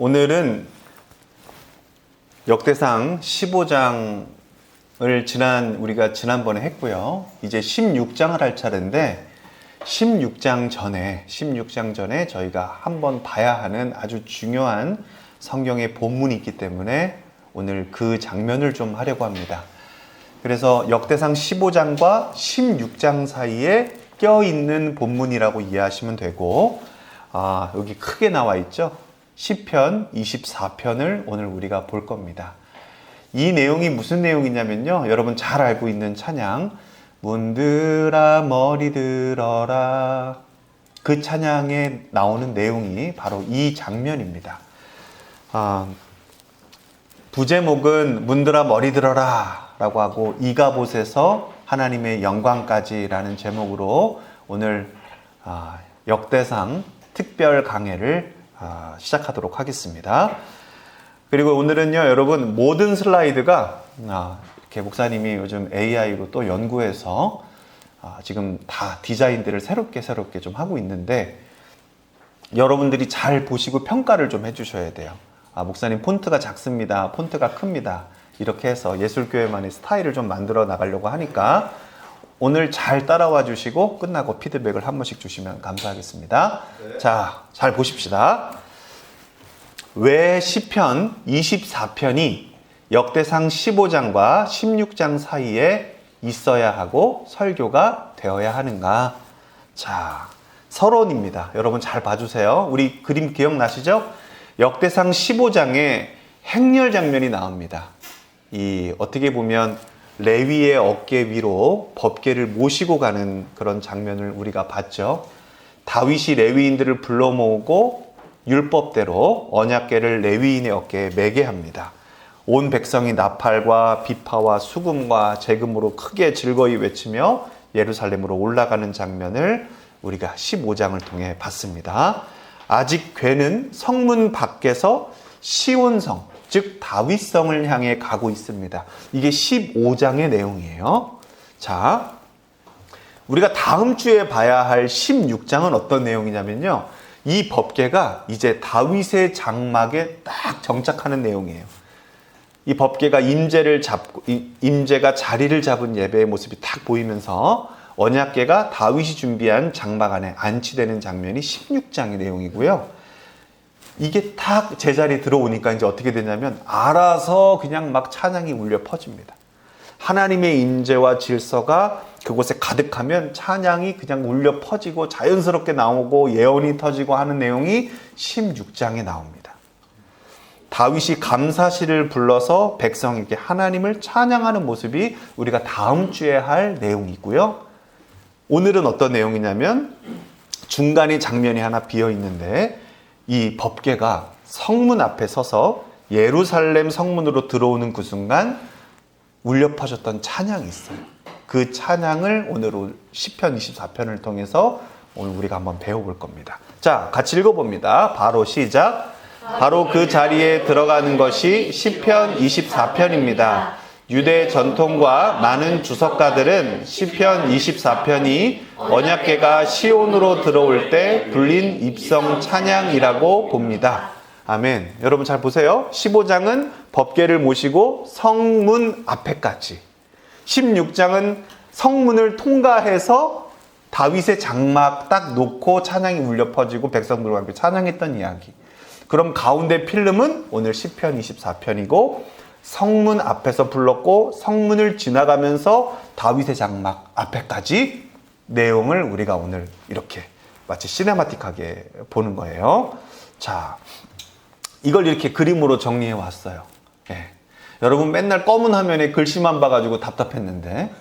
오늘은 역대상 15장을 우리가 지난번에 했고요. 이제 16장을 할 차례인데 16장 전에 저희가 한번 봐야 하는 아주 중요한 성경의 본문이 있기 때문에 오늘 그 장면을 좀 하려고 합니다. 그래서 역대상 15장과 16장 사이에 껴있는 본문이라고 이해하시면 되고, 여기 크게 나와 있죠. 시편 24편을 오늘 우리가 볼 겁니다. 이 내용이 무슨 내용이냐면요, 여러분 잘 알고 있는 찬양 문들아 머리 들어라, 그 찬양에 나오는 내용이 바로 이 장면입니다. 부제목은 문들아 머리 들어라 라고 하고, 이가봇에서 하나님의 영광까지 라는 제목으로 오늘 역대상 특별 강해를 시작하도록 하겠습니다. 그리고 오늘은요, 여러분 모든 슬라이드가 이렇게 목사님이 요즘 AI로 또 연구해서 지금 다 디자인들을 새롭게 좀 하고 있는데, 여러분들이 잘 보시고 평가를 좀 해주셔야 돼요. 목사님 폰트가 작습니다, 폰트가 큽니다, 이렇게 해서 예술교회만의 스타일을 좀 만들어 나가려고 하니까 오늘 잘 따라와 주시고 끝나고 피드백을 한 번씩 주시면 감사하겠습니다. 네. 자, 잘 보십시다. 왜 시편 24편이 역대상 15장과 16장 사이에 있어야 하고 설교가 되어야 하는가? 자, 서론입니다. 여러분 잘 봐주세요. 우리 그림 기억나시죠? 역대상 15장에 행렬 장면이 나옵니다. 어떻게 보면 레위의 어깨 위로 법궤를 모시고 가는 그런 장면을 우리가 봤죠. 다윗이 레위인들을 불러 모으고 율법대로 언약궤를 레위인의 어깨에 매게 합니다. 온 백성이 나팔과 비파와 수금과 제금으로 크게 즐거이 외치며 예루살렘으로 올라가는 장면을 우리가 15장을 통해 봤습니다. 아직 궤는 성문 밖에서 시온성, 즉 다윗성을 향해 가고 있습니다. 이게 15장의 내용이에요. 자, 우리가 다음 주에 봐야 할 16장은 어떤 내용이냐면요, 이 법궤가 이제 다윗의 장막에 딱 정착하는 내용이에요. 이 법궤가 임재가 자리를 잡은 예배의 모습이 딱 보이면서 언약궤가 다윗이 준비한 장막 안에 안치되는 장면이 16장의 내용이고요. 이게 딱 제자리에 들어오니까 이제 어떻게 되냐면 알아서 그냥 막 찬양이 울려 퍼집니다. 하나님의 임재와 질서가 그곳에 가득하면 찬양이 그냥 울려 퍼지고 자연스럽게 나오고 예언이 터지고 하는 내용이 16장에 나옵니다. 다윗이 감사시를 불러서 백성에게 하나님을 찬양하는 모습이 우리가 다음 주에 할 내용이고요. 오늘은 어떤 내용이냐면 중간에 장면이 하나 비어 있는데, 이 법궤가 성문 앞에 서서 예루살렘 성문으로 들어오는 그 순간 울려 퍼졌던 찬양이 있어요. 그 찬양을 오늘 시편 24편을 통해서 오늘 우리가 한번 배워볼 겁니다. 자, 같이 읽어봅니다. 바로 시작. 바로 그 자리에 들어가는 것이 시편 24편입니다. 유대 전통과 많은 주석가들은 시편 24편이 언약궤가 시온으로 들어올 때 불린 입성 찬양이라고 봅니다. 아멘. 여러분 잘 보세요. 15장은 법궤를 모시고 성문 앞에까지, 16장은 성문을 통과해서 다윗의 장막 딱 놓고 찬양이 울려 퍼지고 백성들과 함께 찬양했던 이야기. 그럼 가운데 필름은 오늘 시편 24편이고 성문 앞에서 불렀고 성문을 지나가면서 다윗의 장막 앞에까지 내용을 우리가 오늘 이렇게 마치 시네마틱하게 보는 거예요. 자, 이걸 이렇게 그림으로 정리해 왔어요. 여러분 맨날 검은 화면에 글씨만 봐가지고 답답했는데,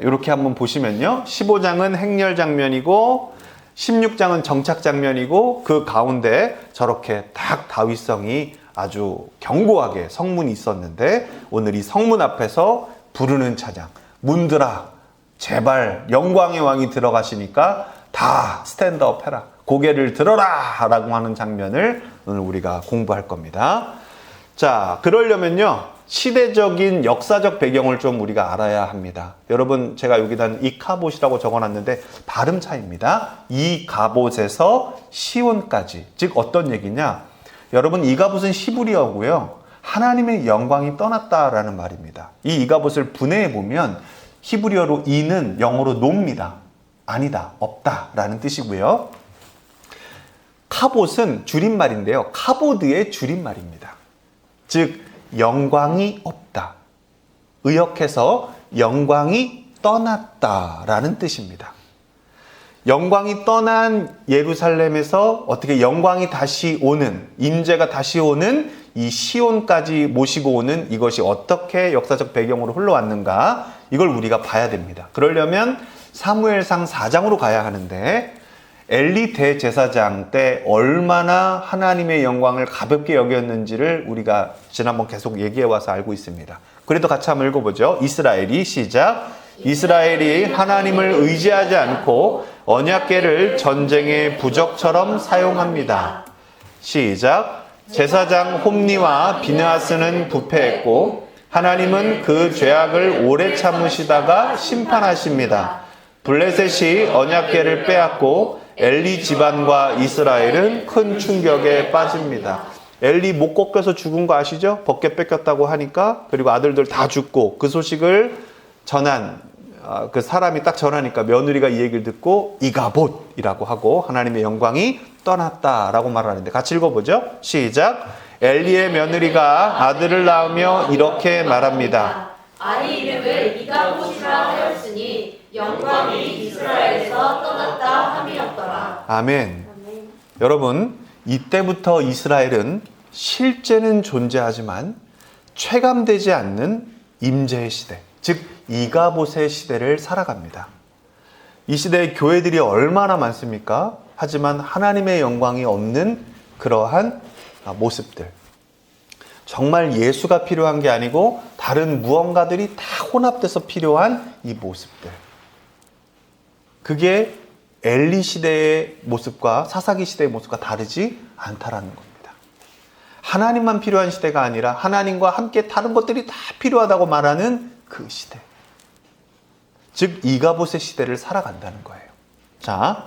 이렇게 한번 보시면요, 15장은 행렬 장면이고 16장은 정착 장면이고, 그 가운데 저렇게 딱 다윗성이 아주 견고하게 성문이 있었는데, 오늘 이 성문 앞에서 부르는 찬양, 문들아 제발 영광의 왕이 들어가시니까 다 스탠드업 해라, 고개를 들어라 라고 하는 장면을 오늘 우리가 공부할 겁니다. 자, 그러려면요, 시대적인 역사적 배경을 좀 우리가 알아야 합니다. 여러분, 제가 여기다 이카봇이라고 적어놨는데 발음 차이입니다. 이가봇에서 시온까지, 즉 어떤 얘기냐, 여러분, 이가봇은 히브리어고요. 하나님의 영광이 떠났다라는 말입니다. 이 이가봇을 분해해 보면 히브리어로 이는 영어로 노입니다. 아니다, 없다라는 뜻이고요. 카봇은 줄임말인데요. 카보드의 줄임말입니다. 즉 영광이 없다. 의역해서 영광이 떠났다라는 뜻입니다. 영광이 떠난 예루살렘에서 어떻게 영광이 다시 오는, 임재가 다시 오는 이 시온까지 모시고 오는 이것이 어떻게 역사적 배경으로 흘러왔는가, 이걸 우리가 봐야 됩니다. 그러려면 사무엘상 4장으로 가야 하는데, 엘리 대제사장 때 얼마나 하나님의 영광을 가볍게 여겼는지를 우리가 지난번 계속 얘기해 와서 알고 있습니다. 그래도 같이 한번 읽어보죠. 이스라엘이, 시작. 이스라엘이 하나님을 의지하지 않고 언약궤를 전쟁의 부적처럼 사용합니다. 시작. 제사장 홈니와 비느하스는 부패했고 하나님은 그 죄악을 오래 참으시다가 심판하십니다. 블레셋이 언약궤를 빼앗고 엘리 집안과 이스라엘은 큰 충격에 빠집니다. 엘리 목 꺾여서 죽은 거 아시죠? 벗개 뺏겼다고 하니까, 그리고 아들들 다 죽고, 그 소식을 전한 그 사람이 딱 전하니까 며느리가 이 얘기를 듣고 이가봇이라고 하고 하나님의 영광이 떠났다라고 말하는데, 같이 읽어보죠. 시작. 엘리의 며느리가 아들을 낳으며 이렇게 말합니다. 아이 이름을 이가봇이라 하였으니 영광이 이스라엘에서 떠났다 함이었더라. 아멘. 여러분, 이때부터 이스라엘은 실제는 존재하지만 체감되지 않는 임재의 시대, 즉 이가봇의 시대를 살아갑니다. 이 시대에 교회들이 얼마나 많습니까? 하지만 하나님의 영광이 없는 그러한 모습들. 정말 예수가 필요한 게 아니고 다른 무언가들이 다 혼합돼서 필요한 이 모습들. 그게 엘리 시대의 모습과 사사기 시대의 모습과 다르지 않다라는 겁니다. 하나님만 필요한 시대가 아니라 하나님과 함께 다른 것들이 다 필요하다고 말하는 그 시대. 즉 이가봇의 시대를 살아간다는 거예요. 자,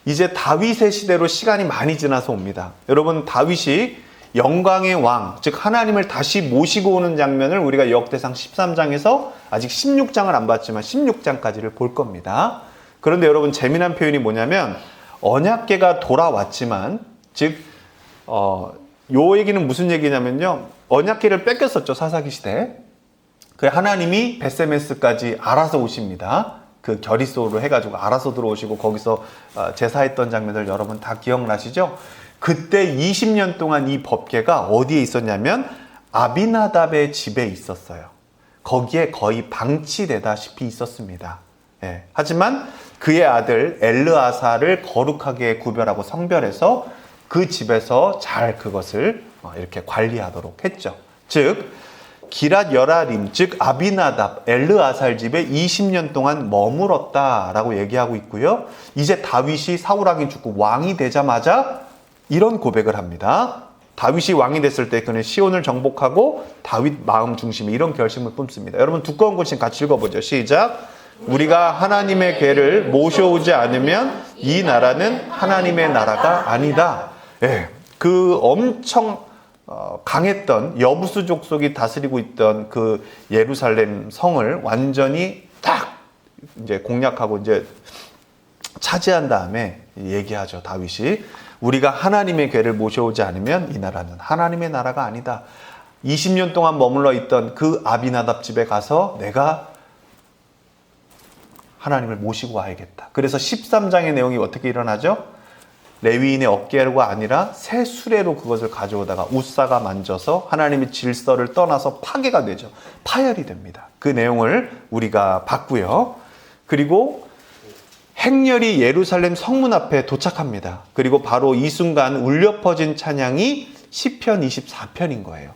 이제 다윗의 시대로 시간이 많이 지나서 옵니다. 여러분, 다윗이 영광의 왕, 즉 하나님을 다시 모시고 오는 장면을 우리가 역대상 13장에서 아직 16장을 안 봤지만 16장까지를 볼 겁니다. 그런데 여러분, 재미난 표현이 뭐냐면 언약궤가 돌아왔지만, 즉 요 얘기는 무슨 얘기냐면요, 언약궤를 뺏겼었죠, 사사기 시대에. 그 하나님이 베세메스까지 알아서 오십니다. 그 결의소로 해가지고 알아서 들어오시고 거기서 제사했던 장면들 여러분 다 기억나시죠? 그때 20년 동안 이 법궤가 어디에 있었냐면 아비나답의 집에 있었어요. 거기에 거의 방치되다시피 있었습니다. 예. 하지만 그의 아들 엘르아사를 거룩하게 구별하고 성별해서 그 집에서 잘 그것을 이렇게 관리하도록 했죠. 즉 기랏 여라림, 즉 아비나답, 엘르아살 집에 20년 동안 머물었다라고 얘기하고 있고요. 이제 다윗이 사울 왕이 죽고 왕이 되자마자 이런 고백을 합니다. 다윗이 왕이 됐을 때 그는 시온을 정복하고 다윗 마음 중심에 이런 결심을 뿜습니다. 여러분, 두꺼운 글씨 같이 읽어보죠. 시작. 우리가 하나님의 궤를 모셔오지 않으면 이 나라는 하나님의 나라가 아니다. 예, 그 엄청 강했던 여부수 족속이 다스리고 있던 그 예루살렘 성을 완전히 딱 이제 공략하고 이제 차지한 다음에 얘기하죠. 다윗이 우리가 하나님의 궤를 모셔오지 않으면 이 나라는 하나님의 나라가 아니다. 20년 동안 머물러 있던 그 아비나답 집에 가서 내가 하나님을 모시고 와야겠다. 그래서 13장의 내용이 어떻게 일어나죠? 레위인의 어깨가 아니라 새 수레로 그것을 가져오다가 우사가 만져서 하나님의 질서를 떠나서 파괴가 되죠. 파열이 됩니다. 그 내용을 우리가 봤고요. 그리고 행렬이 예루살렘 성문 앞에 도착합니다. 그리고 바로 이 순간 울려 퍼진 찬양이 시편 24편인 거예요.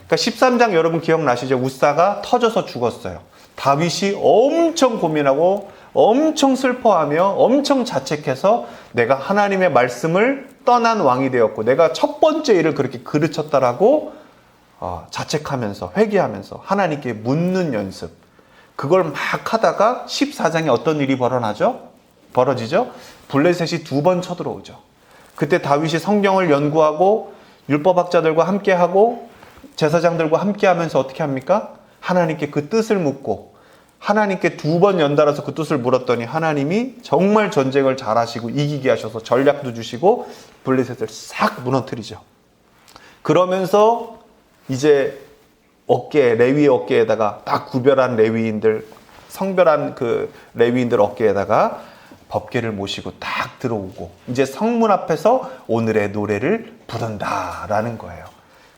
그러니까 13장 여러분 기억나시죠? 우사가 터져서 죽었어요. 다윗이 엄청 고민하고 엄청 슬퍼하며 엄청 자책해서 내가 하나님의 말씀을 떠난 왕이 되었고 내가 첫 번째 일을 그렇게 그르쳤다라고 자책하면서 회개하면서 하나님께 묻는 연습, 그걸 막 하다가 14장에 어떤 일이 벌어지죠? 블레셋이 2번 쳐들어오죠. 그때 다윗이 성경을 연구하고 율법학자들과 함께하고 제사장들과 함께하면서 어떻게 합니까? 하나님께 그 뜻을 묻고 하나님께 2번 연달아서 그 뜻을 물었더니 하나님이 정말 전쟁을 잘하시고 이기게 하셔서 전략도 주시고 블레셋을 싹 무너뜨리죠. 그러면서 이제 레위의 어깨에다가 딱 구별한 레위인들, 성별한 그 레위인들 어깨에다가 법궤를 모시고 딱 들어오고 이제 성문 앞에서 오늘의 노래를 부른다라는 거예요.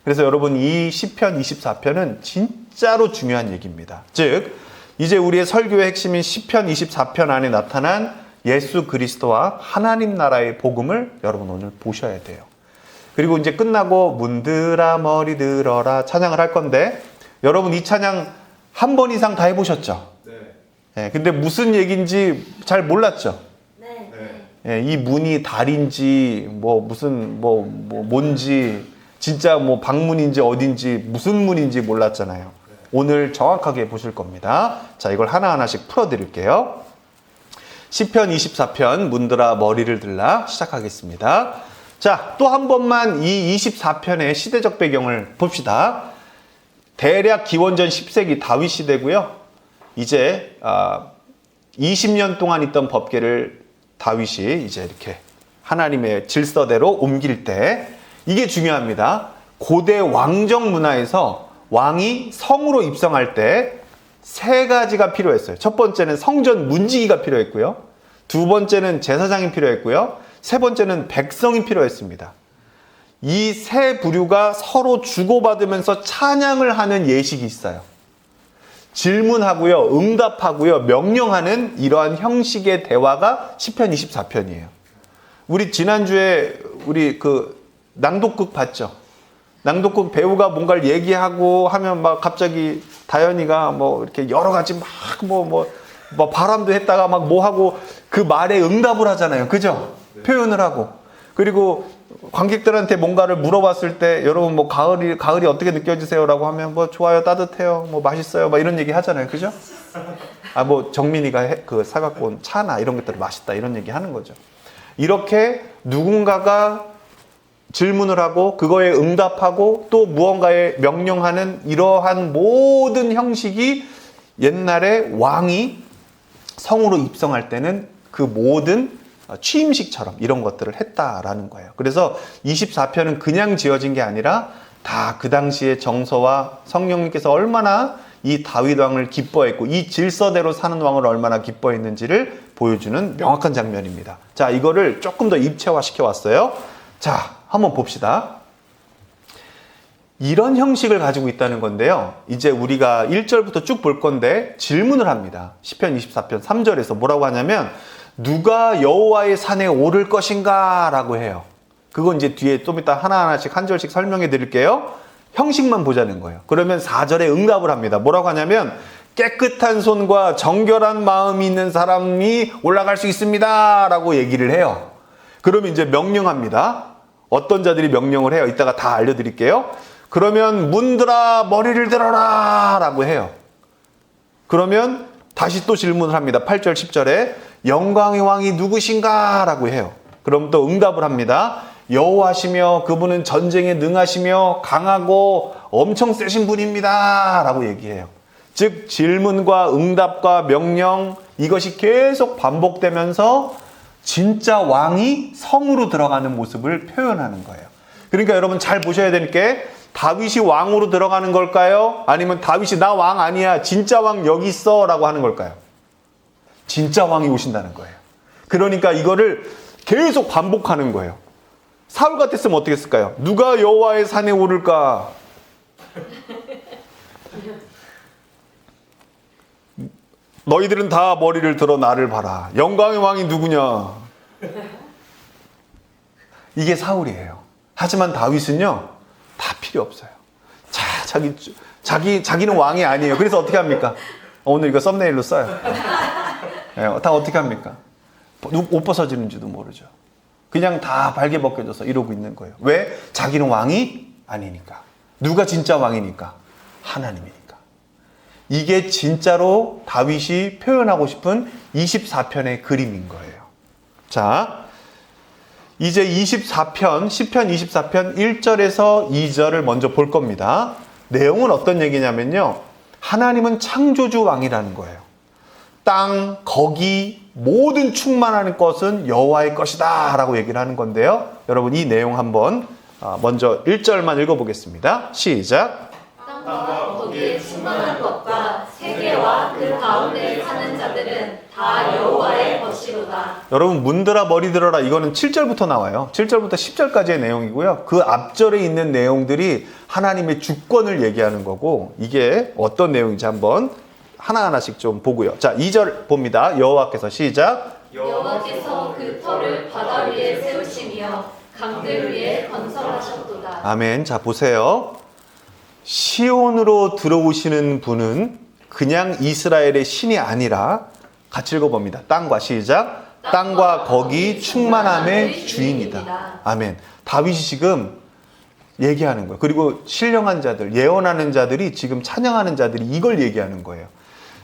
그래서 여러분 이 시편 24편은 진짜로 중요한 얘기입니다. 즉 이제 우리의 설교의 핵심인 시편 24편 안에 나타난 예수 그리스도와 하나님 나라의 복음을 여러분 오늘 보셔야 돼요. 그리고 이제 끝나고 문드라 머리 들어라 찬양을 할 건데 여러분 이 찬양 한 번 이상 다 해보셨죠? 네. 근데 무슨 얘기인지 잘 몰랐죠? 네. 네. 이 문이 달인지 뭔지 진짜 방문인지 어딘지 무슨 문인지 몰랐잖아요. 오늘 정확하게 보실 겁니다. 자, 이걸 하나하나씩 풀어드릴게요. 시편 24편 문드라 머리를 들라 시작하겠습니다. 자, 또 한 번만 이 24편의 시대적 배경을 봅시다. 대략 기원전 10세기 다윗 시대고요. 이제 20년 동안 있던 법궤를 다윗이 이제 이렇게 하나님의 질서대로 옮길 때 이게 중요합니다. 고대 왕정 문화에서 왕이 성으로 입성할 때 3가지가 필요했어요. 첫 번째는 성전 문지기가 필요했고요. 2번째는 제사장이 필요했고요. 3번째는 백성이 필요했습니다. 이 3부류가 서로 주고받으면서 찬양을 하는 예식이 있어요. 질문하고요, 응답하고요, 명령하는 이러한 형식의 대화가 시편 24편이에요. 우리 지난주에 우리 그 낭독극 봤죠? 낭독극 배우가 뭔가를 얘기하고 하면 막 갑자기 다현이가 이렇게 여러 가지 바람도 했다가 하고 그 말에 응답을 하잖아요. 그죠? 네. 표현을 하고. 그리고 관객들한테 뭔가를 물어봤을 때 여러분 가을이 어떻게 느껴지세요라고 하면 좋아요, 따뜻해요, 맛있어요, 이런 얘기 하잖아요. 그죠? 정민이가 사갖고 온 차나 이런 것들 맛있다 이런 얘기 하는 거죠. 이렇게 누군가가 질문을 하고 그거에 응답하고 또 무언가에 명령하는 이러한 모든 형식이 옛날에 왕이 성으로 입성할 때는 그 모든 취임식처럼 이런 것들을 했다라는 거예요. 그래서 24편은 그냥 지어진 게 아니라 다 그 당시의 정서와 성령님께서 얼마나 이 다윗 왕을 기뻐했고 이 질서대로 사는 왕을 얼마나 기뻐했는지를 보여주는 명확한 장면입니다. 자, 이거를 조금 더 입체화 시켜왔어요. 자, 한번 봅시다. 이런 형식을 가지고 있다는 건데요. 이제 우리가 1절부터 쭉 볼 건데 질문을 합니다. 시편 24편 3절에서 뭐라고 하냐면 누가 여호와의 산에 오를 것인가 라고 해요. 그건 이제 뒤에 좀 이따 하나하나씩 한 절씩 설명해 드릴게요. 형식만 보자는 거예요. 그러면 4절에 응답을 합니다. 뭐라고 하냐면 깨끗한 손과 정결한 마음이 있는 사람이 올라갈 수 있습니다 라고 얘기를 해요. 그러면 이제 명령합니다. 어떤 자들이 명령을 해요. 이따가 다 알려드릴게요. 그러면 문들아 머리를 들어라 라고 해요. 그러면 다시 또 질문을 합니다. 8절 10절에 영광의 왕이 누구신가 라고 해요. 그럼 또 응답을 합니다. 여호와시며 그분은 전쟁에 능하시며 강하고 엄청 세신 분입니다 라고 얘기해요. 즉 질문과 응답과 명령 이것이 계속 반복되면서 진짜 왕이 성으로 들어가는 모습을 표현하는 거예요. 그러니까 여러분 잘 보셔야 될 게 다윗이 왕으로 들어가는 걸까요? 아니면 다윗이 나 왕 아니야 진짜 왕 여기 있어 라고 하는 걸까요? 진짜 왕이 오신다는 거예요. 그러니까 이거를 계속 반복하는 거예요. 사울 같았으면 어떻게 했을까요? 누가 여호와의 산에 오를까? 너희들은 다 머리를 들어 나를 봐라. 영광의 왕이 누구냐? 이게 사울이에요. 하지만 다윗은요, 다 필요 없어요. 자기는 왕이 아니에요. 그래서 어떻게 합니까? 오늘 이거 썸네일로 써요. 네, 다 어떻게 합니까? 옷 벗어지는지도 모르죠. 그냥 다 발개 벗겨져서 이러고 있는 거예요. 왜? 자기는 왕이 아니니까. 누가 진짜 왕이니까? 하나님이니까. 이게 진짜로 다윗이 표현하고 싶은 24편의 그림인 거예요. 자, 이제 24편, 시편 24편 1절에서 2절을 먼저 볼 겁니다. 내용은 어떤 얘기냐면요. 하나님은 창조주 왕이라는 거예요. 땅, 거기, 모든 충만하는 것은 여호와의 것이다 라고 얘기를 하는 건데요. 여러분 이 내용 한번 먼저 1절만 읽어보겠습니다. 시작. 땅과 거기에 충만한 것과 세계와 그 가운데 사는 자들은 다 여호와의 것이로다. 여러분 문들아 머리 들어라 이거는 7절부터 나와요. 7절부터 10절까지의 내용이고요. 그 앞절에 있는 내용들이 하나님의 주권을 얘기하는 거고 이게 어떤 내용인지 한번 하나하나씩 좀 보고요. 자, 2절 봅니다. 여호와께서 시작. 여호와께서 그 터를 바다 위에 세우시며 강들 위에 건설하셨도다. 아멘. 자, 보세요. 시온으로 들어오시는 분은 그냥 이스라엘의 신이 아니라 같이 읽어봅니다. 땅과 시작. 땅과 거기 충만함의 주인이다. 아멘. 다윗이 지금 얘기하는 거예요. 그리고 신령한 자들, 예언하는 자들이 지금 찬양하는 자들이 이걸 얘기하는 거예요.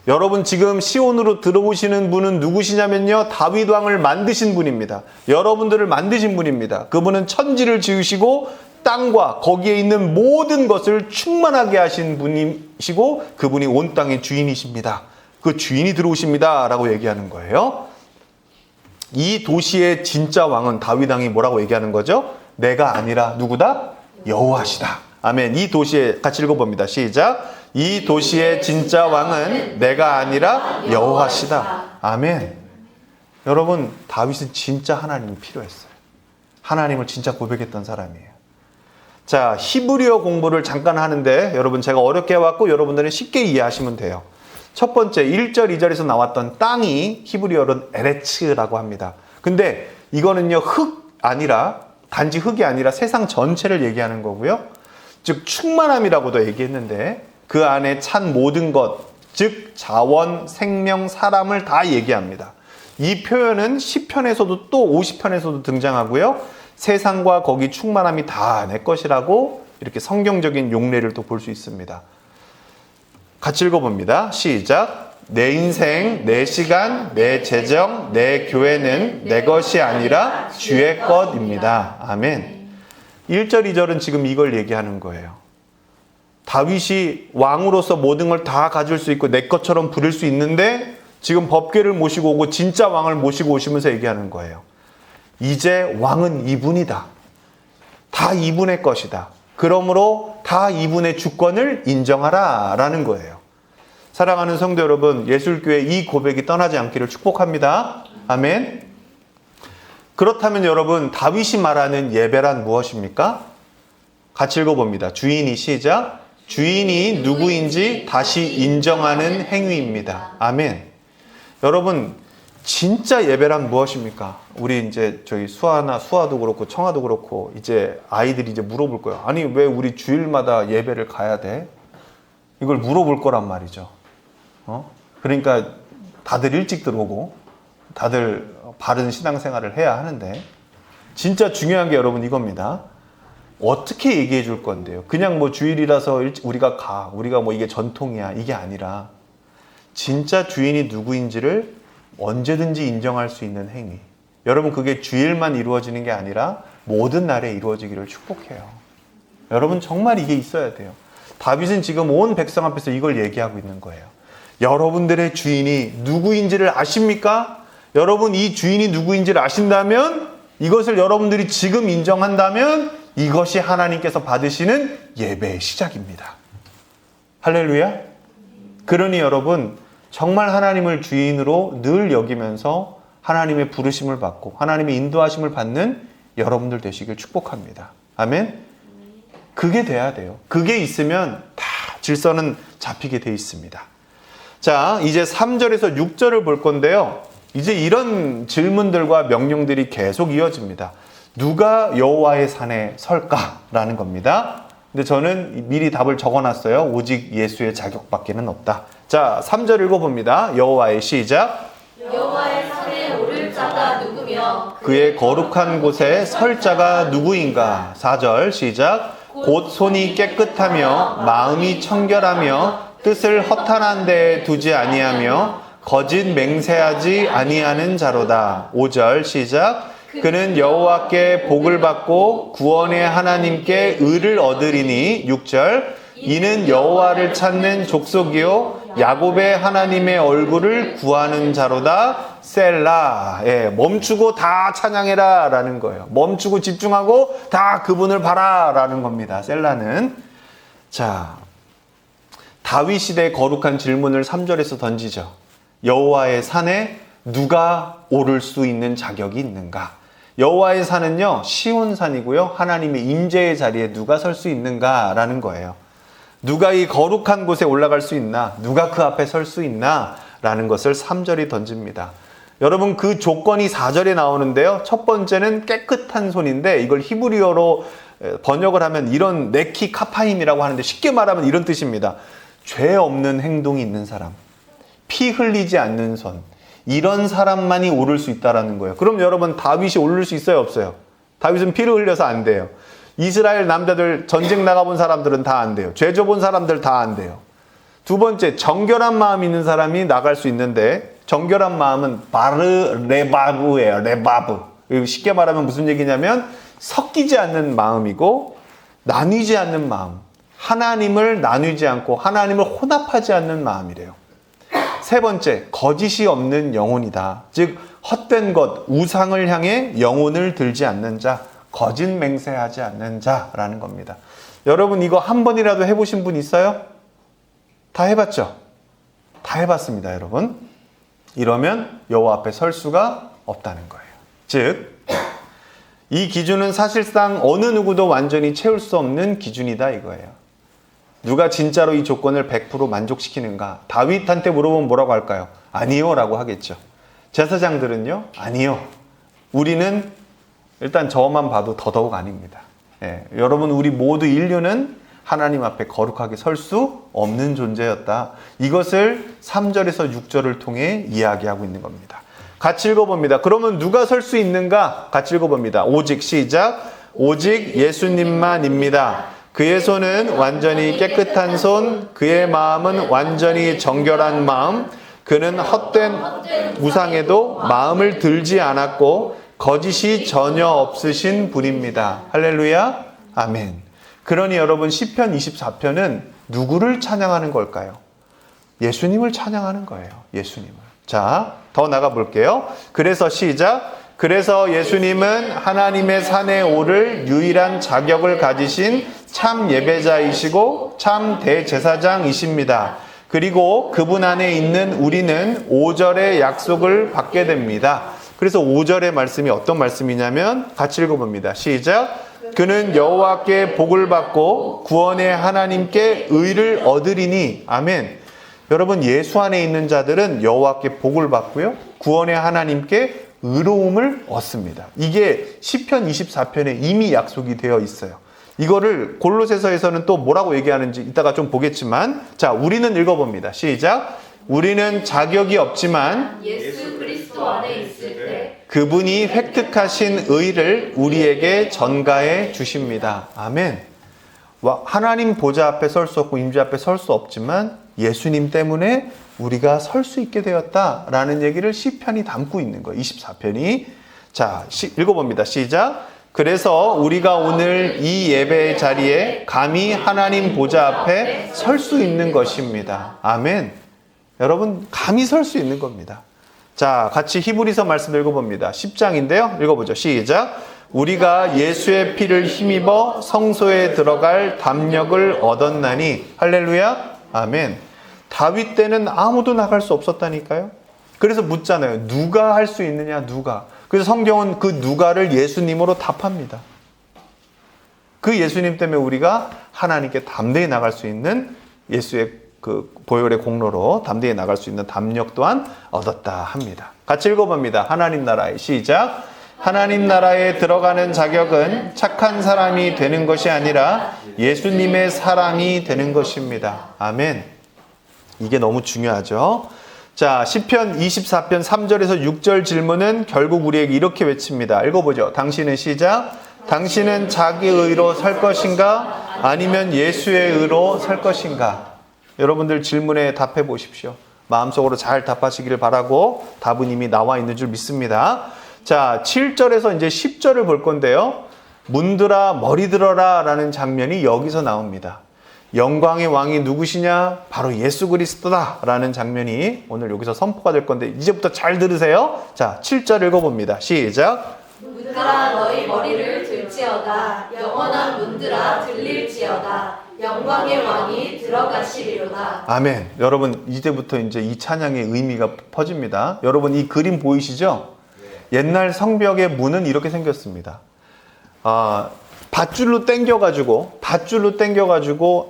여러분 지금 시온으로 들어오시는 분은 누구시냐면요. 다윗 왕을 만드신 분입니다. 여러분들을 만드신 분입니다. 그분은 천지를 지으시고 땅과 거기에 있는 모든 것을 충만하게 하신 분이시고 그분이 온 땅의 주인이십니다. 그 주인이 들어오십니다 라고 얘기하는 거예요. 이 도시의 진짜 왕은 다윗 왕이 뭐라고 얘기하는 거죠? 내가 아니라 누구다? 여호와시다. 아멘. 이 도시에 같이 읽어봅니다. 시작. 이 도시의 진짜 왕은 내가 아니라 여호와시다. 아멘. 여러분 다윗은 진짜 하나님이 필요했어요. 하나님을 진짜 고백했던 사람이에요. 자, 히브리어 공부를 잠깐 하는데 여러분 제가 어렵게 해왔고 여러분들은 쉽게 이해하시면 돼요. 첫 번째 1절 2절에서 나왔던 땅이 히브리어로는 에레츠라고 합니다. 근데 이거는요 흙 아니라 단지 흙이 아니라 세상 전체를 얘기하는 거고요. 즉 충만함이라고도 얘기했는데 그 안에 찬 모든 것, 즉 자원, 생명, 사람을 다 얘기합니다. 이 표현은 시편에서도 또 50편에서도 등장하고요. 세상과 거기 충만함이 다 내 것이라고 이렇게 성경적인 용례를 또 볼 수 있습니다. 같이 읽어봅니다. 시작. 내 인생, 내 시간, 내 재정, 내 교회는 내 것이 아니라 주의 것입니다. 아멘. 1절, 2절은 지금 이걸 얘기하는 거예요. 다윗이 왕으로서 모든 걸 다 가질 수 있고 내 것처럼 부릴 수 있는데 지금 법궤를 모시고 오고 진짜 왕을 모시고 오시면서 얘기하는 거예요. 이제 왕은 이분이다. 다 이분의 것이다. 그러므로 다 이분의 주권을 인정하라 라는 거예요. 사랑하는 성도 여러분, 예술교회 이 고백이 떠나지 않기를 축복합니다. 아멘. 그렇다면 여러분 다윗이 말하는 예배란 무엇입니까? 같이 읽어봅니다. 주인이 시작. 주인이 누구인지 다시 인정하는 행위입니다. 아멘. 여러분 진짜 예배란 무엇입니까? 우리 이제 저희 수아도 그렇고 청아도 그렇고 이제 아이들이 이제 물어볼 거예요. 아니 왜 우리 주일마다 예배를 가야 돼? 이걸 물어볼 거란 말이죠. 그러니까 다들 일찍 들어오고 다들 바른 신앙생활을 해야 하는데 진짜 중요한 게 여러분 이겁니다. 어떻게 얘기해 줄 건데요? 그냥 뭐 주일이라서 우리가 뭐 이게 전통이야 이게 아니라 진짜 주인이 누구인지를 언제든지 인정할 수 있는 행위. 여러분 그게 주일만 이루어지는 게 아니라 모든 날에 이루어지기를 축복해요. 여러분 정말 이게 있어야 돼요. 다윗은 지금 온 백성 앞에서 이걸 얘기하고 있는 거예요. 여러분들의 주인이 누구인지를 아십니까? 여러분 이 주인이 누구인지를 아신다면 이것을 여러분들이 지금 인정한다면 이것이 하나님께서 받으시는 예배의 시작입니다. 할렐루야. 그러니 여러분 정말 하나님을 주인으로 늘 여기면서 하나님의 부르심을 받고 하나님의 인도하심을 받는 여러분들 되시길 축복합니다. 아멘. 그게 돼야 돼요. 그게 있으면 다 질서는 잡히게 돼 있습니다. 자, 이제 3절에서 6절을 볼 건데요. 이제 이런 질문들과 명령들이 계속 이어집니다. 누가 여호와의 산에 설까라는 겁니다. 근데 저는 미리 답을 적어놨어요. 오직 예수의 자격밖에는 없다. 자, 3절 읽어봅니다. 여호와의 시작. 여호와의 산에 오를 자가 누구며 그의 거룩한 곳에 설 자가 누구인가. 4절 시작. 곧 손이 깨끗하며 마음이 청결하며 뜻을 허탄한 데에 두지 아니하며 거짓 맹세하지 아니하는 자로다. 5절 시작. 그는 여호와께 복을 받고 구원의 하나님께 의를 얻으리니 6절 이는 여호와를 찾는 족속이요 야곱의 하나님의 얼굴을 구하는 자로다 셀라. 예, 멈추고 다 찬양해라 라는 거예요. 멈추고 집중하고 다 그분을 봐라 라는 겁니다. 셀라는. 자, 다윗 시대의 거룩한 질문을 3절에서 던지죠. 여호와의 산에 누가 오를 수 있는 자격이 있는가? 여호와의 산은요 시온 산이고요 하나님의 임재의 자리에 누가 설 수 있는가라는 거예요. 누가 이 거룩한 곳에 올라갈 수 있나? 누가 그 앞에 설 수 있나? 라는 것을 3절이 던집니다. 여러분 그 조건이 4절에 나오는데요. 첫 번째는 깨끗한 손인데 이걸 히브리어로 번역을 하면 이런 네키 카파임이라고 하는데 쉽게 말하면 이런 뜻입니다. 죄 없는 행동이 있는 사람, 피 흘리지 않는 손, 이런 사람만이 오를 수 있다는 거예요. 그럼 여러분 다윗이 오를 수 있어요 없어요? 다윗은 피를 흘려서 안 돼요. 이스라엘 남자들 전쟁 나가본 사람들은 다 안 돼요. 죄 져본 사람들 다 안 돼요. 두 번째, 정결한 마음 있는 사람이 나갈 수 있는데 정결한 마음은 바르레바브예요. 레바브. 쉽게 말하면 무슨 얘기냐면 섞이지 않는 마음이고 나뉘지 않는 마음. 하나님을 나누지 않고 하나님을 혼합하지 않는 마음이래요. 세 번째, 거짓이 없는 영혼이다. 즉 헛된 것, 우상을 향해 영혼을 들지 않는 자, 거짓 맹세하지 않는 자라는 겁니다. 여러분 이거 한 번이라도 해보신 분 있어요? 다 해봤죠? 다 해봤습니다, 여러분. 이러면 여호와 앞에 설 수가 없다는 거예요. 즉, 이 기준은 사실상 어느 누구도 완전히 채울 수 없는 기준이다 이거예요. 누가 진짜로 이 조건을 100% 만족시키는가? 다윗한테 물어보면 뭐라고 할까요? 아니요 라고 하겠죠. 제사장들은요? 아니요. 우리는 일단 저만 봐도 더더욱 아닙니다. 예, 여러분 우리 모두 인류는 하나님 앞에 거룩하게 설 수 없는 존재였다. 이것을 3절에서 6절을 통해 이야기하고 있는 겁니다. 같이 읽어봅니다. 그러면 누가 설 수 있는가? 같이 읽어봅니다. 오직 시작. 오직 예수님만입니다. 그의 손은 완전히 깨끗한 손, 그의 마음은 완전히 정결한 마음, 그는 헛된 우상에도 마음을 들지 않았고 거짓이 전혀 없으신 분입니다. 할렐루야, 아멘. 그러니 여러분 시편 24편은 누구를 찬양하는 걸까요? 예수님을 찬양하는 거예요. 예수님을. 자, 더 나가 볼게요. 그래서 시작. 그래서 예수님은 하나님의 산에 오를 유일한 자격을 가지신 참 예배자이시고 참 대제사장이십니다. 그리고 그분 안에 있는 우리는 5절의 약속을 받게 됩니다. 그래서 5절의 말씀이 어떤 말씀이냐면 같이 읽어봅니다. 시작. 그는 여호와께 복을 받고 구원의 하나님께 의를 얻으리니. 아멘. 여러분 예수 안에 있는 자들은 여호와께 복을 받고요. 구원의 하나님께 의로움을 얻습니다. 이게 시편 24편에 이미 약속이 되어 있어요. 이거를 골로새서에서는 또 뭐라고 얘기하는지 이따가 좀 보겠지만 자, 우리는 읽어봅니다. 시작. 우리는 자격이 없지만 예수 그리스도 안에 있을 때 그분이 획득하신 의를 우리에게 전가해 주십니다. 아멘. 하나님 보좌 앞에 설 수 없고 임재 앞에 설 수 없지만 예수님 때문에 우리가 설 수 있게 되었다라는 얘기를 시편이 담고 있는 거예요. 24편이. 자, 읽어봅니다. 시작. 그래서 우리가 오늘 이 예배의 자리에 감히 하나님 보좌 앞에 설 수 있는 것입니다. 아멘. 여러분 감히 설 수 있는 겁니다. 자, 같이 히브리서 말씀 읽어봅니다. 10장인데요. 읽어보죠. 시작. 우리가 예수의 피를 힘입어 성소에 들어갈 담력을 얻었나니. 할렐루야. 아멘. 다윗 때는 아무도 나갈 수 없었다니까요. 그래서 묻잖아요. 누가 할 수 있느냐, 누가. 그래서 성경은 그 누가를 예수님으로 답합니다. 그 예수님 때문에 우리가 하나님께 담대히 나갈 수 있는 예수의 그 보혈의 공로로 담대히 나갈 수 있는 담력 또한 얻었다 합니다. 같이 읽어봅니다. 하나님 나라에. 시작. 하나님 나라에 들어가는 자격은 착한 사람이 되는 것이 아니라 예수님의 사랑이 되는 것입니다. 아멘. 이게 너무 중요하죠. 자, 시편 24편 3절에서 6절 질문은 결국 우리에게 이렇게 외칩니다. 읽어보죠. 당신은 시작. 당신은 자기 의로 설 것인가? 아니면 예수의 의로 설 것인가? 여러분들 질문에 답해 보십시오. 마음속으로 잘 답하시기를 바라고 답은 이미 나와 있는 줄 믿습니다. 자, 7절에서 이제 10절을 볼 건데요. 문들아 머리 들어라 라는 장면이 여기서 나옵니다. 영광의 왕이 누구시냐? 바로 예수 그리스도다 라는 장면이 오늘 여기서 선포가 될 건데 이제부터 잘 들으세요. 자, 7절 읽어봅니다. 시작. 문들아 너희 머리를 들지어다. 영원한 문들아 들릴지어다. 영광의 왕이 들어가시리로다. 아멘. 여러분 이제부터 이제 이 찬양의 의미가 퍼집니다. 여러분 이 그림 보이시죠? 옛날 성벽의 문은 이렇게 생겼습니다. 밧줄로 당겨가지고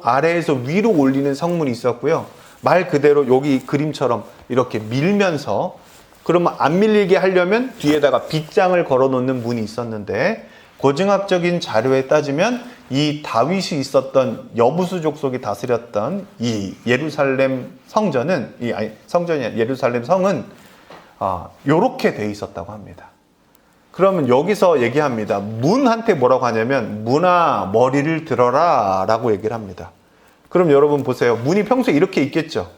아래에서 위로 올리는 성문이 있었고요. 말 그대로 여기 그림처럼 이렇게 밀면서, 그러면 안 밀리게 하려면 뒤에다가 빗장을 걸어 놓는 문이 있었는데, 고증학적인 자료에 따지면 이 다윗이 있었던 여부수 족속이 다스렸던 이 예루살렘 성전은, 예루살렘 성은 요렇게 돼 있었다고 합니다. 그러면 여기서 얘기합니다. 문한테 뭐라고 하냐면 문아 머리를 들어라 라고 얘기를 합니다. 그럼 여러분 보세요. 문이 평소에 이렇게 있겠죠?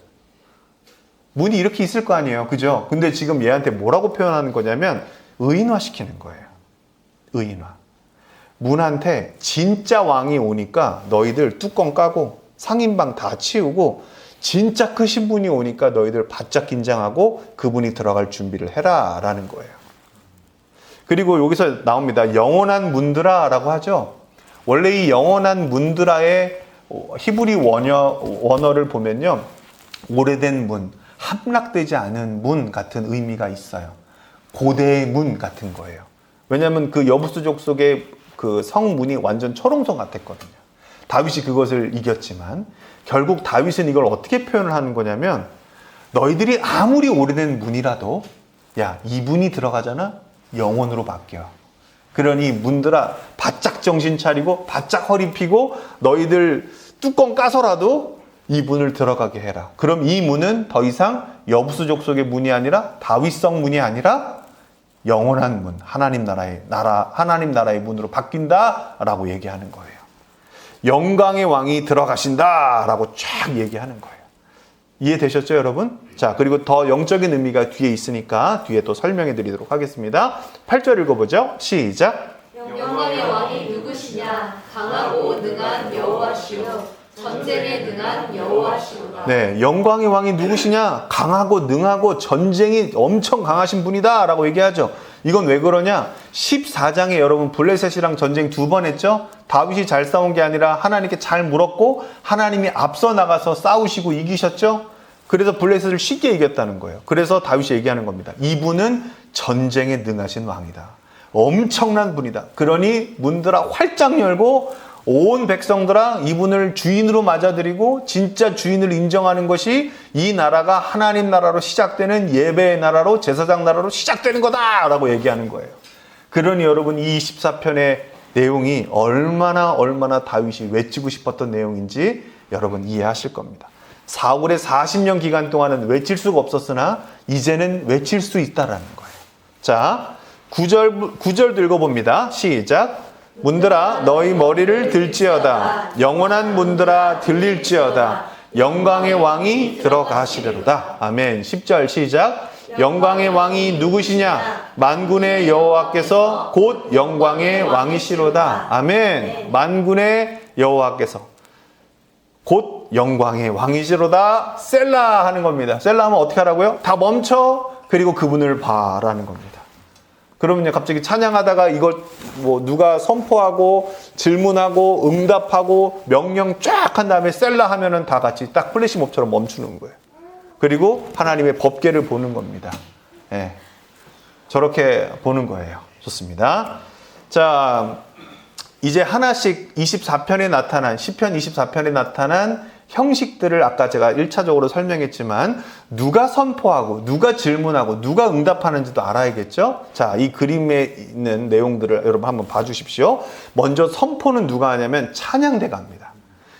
문이 이렇게 있을 거 아니에요. 그죠? 근데 지금 얘한테 뭐라고 표현하는 거냐면 의인화시키는 거예요. 의인화. 문한테 진짜 왕이 오니까 너희들 뚜껑 까고 상인방 다 치우고 진짜 크신 분이 오니까 너희들 바짝 긴장하고 그분이 들어갈 준비를 해라 라는 거예요. 그리고 여기서 나옵니다. 영원한 문드라 라고 하죠. 원래 이 영원한 문드라의 히브리 원어를 보면요. 오래된 문, 함락되지 않은 문 같은 의미가 있어요. 고대의 문 같은 거예요. 왜냐하면 그 여부수족 속의 그 성문이 완전 초롱성 같았거든요. 다윗이 그것을 이겼지만 결국 다윗은 이걸 어떻게 표현을 하는 거냐면 너희들이 아무리 오래된 문이라도 야, 이 문이 들어가잖아? 영원으로 바뀌어. 그러니 문들아 바짝 정신 차리고 바짝 허리 피고 너희들 뚜껑 까서라도 이 문을 들어가게 해라. 그럼 이 문은 더 이상 여부수 족속의 문이 아니라 다윗성 문이 아니라 영원한 문, 하나님 나라의 문으로 바뀐다라고 얘기하는 거예요. 영광의 왕이 들어가신다라고 쫙 얘기하는 거예요. 이해되셨죠, 여러분? 자, 그리고 더 영적인 의미가 뒤에 있으니까 뒤에 또 설명해 드리도록 하겠습니다. 8절 읽어보죠. 시작. 영광의 왕이 누구시냐? 강하고 능한 여호와시요 전쟁에 능한 여호와시로다. 네, 영광의 왕이 누구시냐? 강하고 능하고 전쟁이 엄청 강하신 분이다 라고 얘기하죠. 이건 왜 그러냐? 14장에 여러분 블레셋이랑 전쟁 2번 했죠? 다윗이 잘 싸운 게 아니라 하나님께 잘 물었고 하나님이 앞서 나가서 싸우시고 이기셨죠? 그래서 블레셋을 쉽게 이겼다는 거예요. 그래서 다윗이 얘기하는 겁니다. 이분은 전쟁에 능하신 왕이다. 엄청난 분이다. 그러니 문들아 활짝 열고 온 백성들아 이분을 주인으로 맞아들이고 진짜 주인을 인정하는 것이 이 나라가 하나님 나라로 시작되는 예배의 나라로 제사장 나라로 시작되는 거다라고 얘기하는 거예요. 그러니 여러분 이 24편의 내용이 얼마나 다윗이 외치고 싶었던 내용인지 여러분 이해하실 겁니다. 사울의 40년 기간 동안은 외칠 수가 없었으나 이제는 외칠 수 있다라는 거예요. 자, 9절 읽어봅니다. 시작. 문들아 너희 머리를 들지어다. 영원한 문들아 들릴지어다. 영광의 왕이 들어가시리로다. 아멘. 10절 시작. 영광의 왕이 누구시냐? 만군의 여호와께서 곧 영광의 왕이시로다. 아멘. 만군의 여호와께서 곧 영광의 왕이시로다. 셀라 하는 겁니다. 셀라 하면 어떻게 하라고요? 다 멈춰. 그리고 그분을 봐라는 겁니다. 그러면요, 갑자기 찬양하다가 이걸 뭐 누가 선포하고 질문하고 응답하고 명령 쫙 한 다음에 셀라 하면은 다 같이 딱 플래시몹처럼 멈추는 거예요. 그리고 하나님의 법궤를 보는 겁니다. 예. 저렇게 보는 거예요. 좋습니다. 자, 이제 하나씩 24편에 나타난, 시편 24편에 나타난 형식들을 아까 제가 1차적으로 설명했지만 누가 선포하고 누가 질문하고 누가 응답하는지도 알아야겠죠. 자, 이 그림에 있는 내용들을 여러분 한번 봐주십시오. 먼저 선포는 누가 하냐면 찬양대가 합니다.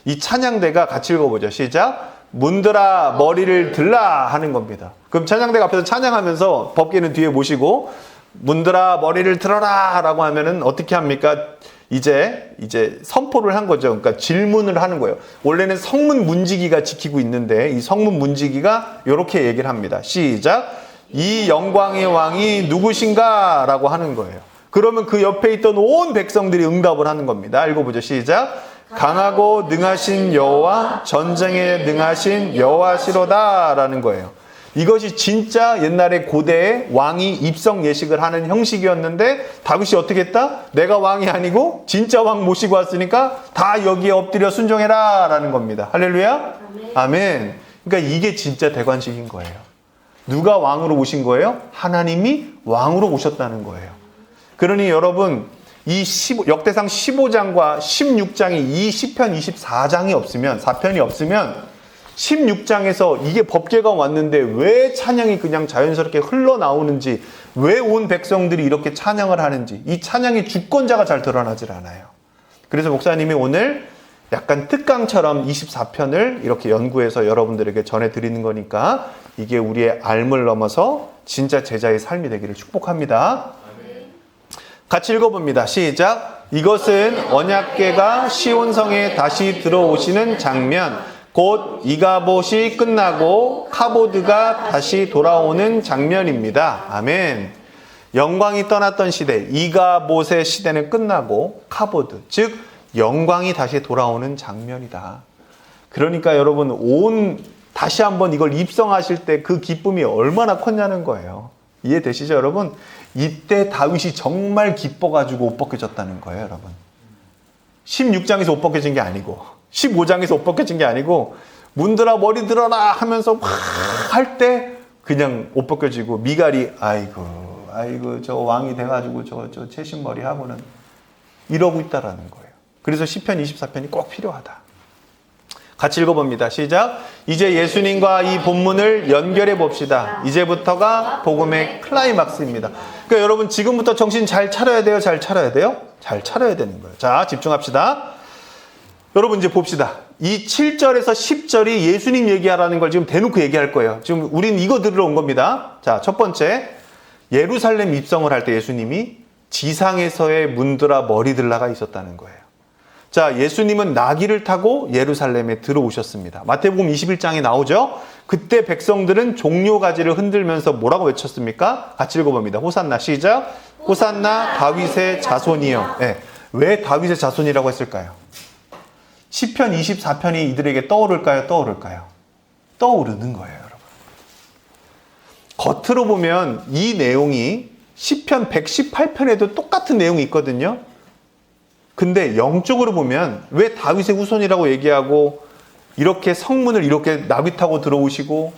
이 찬양대가 같이 읽어보죠. 시작. 문들아 머리를 들라 하는 겁니다. 그럼 찬양대가 앞에서 찬양하면서 법궤는 뒤에 모시고 문들아 머리를 들어라 라고 하면은 어떻게 합니까? 이제 선포를 한 거죠. 그러니까 질문을 하는 거예요. 원래는 성문 문지기가 지키고 있는데 이 성문 문지기가 이렇게 얘기를 합니다. 시작. 이 영광의 왕이 누구신가? 라고 하는 거예요. 그러면 그 옆에 있던 온 백성들이 응답을 하는 겁니다. 읽어보죠. 시작. 강하고 능하신 여호와, 전쟁에 능하신 여호와시로다 라는 거예요. 이것이 진짜 옛날에 고대에 왕이 입성 예식을 하는 형식이었는데 다윗이 어떻게 했다? 내가 왕이 아니고 진짜 왕 모시고 왔으니까 다 여기에 엎드려 순종해라 라는 겁니다. 할렐루야? 아멘. 그러니까 이게 진짜 대관식인 거예요. 누가 왕으로 오신 거예요? 하나님이 왕으로 오셨다는 거예요. 그러니 여러분 이 역대상 15장과 16장이 이 시편 24장이 없으면 4편이 없으면 16장에서 이게 법궤가 왔는데 왜 찬양이 그냥 자연스럽게 흘러나오는지, 왜 온 백성들이 이렇게 찬양을 하는지, 이 찬양의 주권자가 잘 드러나질 않아요. 그래서 목사님이 오늘 약간 특강처럼 24편을 이렇게 연구해서 여러분들에게 전해드리는 거니까 이게 우리의 알물 넘어서 진짜 제자의 삶이 되기를 축복합니다. 같이 읽어봅니다. 시작. 이것은 언약궤가 시온성에 다시 들어오시는 장면, 곧 이가봇이 끝나고 카보드가 다시 돌아오는 장면입니다. 아멘. 영광이 떠났던 시대, 이가봇의 시대는 끝나고 카보드, 즉 영광이 다시 돌아오는 장면이다. 그러니까 여러분 다시 한번 이걸 입성하실 때 그 기쁨이 얼마나 컸냐는 거예요. 이해되시죠, 여러분? 이때 다윗이 정말 기뻐가지고 옷 벗겨졌다는 거예요, 여러분. 16장에서 옷 벗겨진 게 아니고 15장에서 옷 벗겨진 게 아니고 문들아 머리 들어라 하면서 막 할 때 그냥 옷 벗겨지고 미갈이 아이고 저 왕이 돼가지고 저 채신머리 하고는 이러고 있다라는 거예요. 그래서 시편 24편이 꼭 필요하다. 같이 읽어봅니다. 시작. 이제 예수님과 이 본문을 연결해 봅시다. 이제부터가 복음의 클라이막스입니다. 그러니까 여러분 지금부터 정신 잘 차려야 돼요? 잘 차려야 돼요? 잘 차려야 되는 거예요. 자, 집중합시다. 여러분 이제 봅시다. 이 7절에서 10절이 예수님 얘기하라는 걸 지금 대놓고 얘기할 거예요. 지금 우린 이거 들으러 온 겁니다. 자, 첫 번째. 예루살렘 입성을 할 때 예수님이 지상에서의 문드라 머리들라가 있었다는 거예요. 자, 예수님은 나귀를 타고 예루살렘에 들어오셨습니다. 마태복음 21장에 나오죠. 그때 백성들은 종려가지를 흔들면서 뭐라고 외쳤습니까? 같이 읽어봅니다. 호산나. 시작. 호산나 다윗의 자손이요. 네. 왜 다윗의 자손이라고 했을까요? 시편 24편이 이들에게 떠오를까요? 떠오르는 거예요, 여러분. 겉으로 보면 이 내용이 시편 118편에도 똑같은 내용이 있거든요. 근데 영적으로 보면 왜 다윗의 후손이라고 얘기하고 이렇게 성문을 이렇게 나귀 타고 들어오시고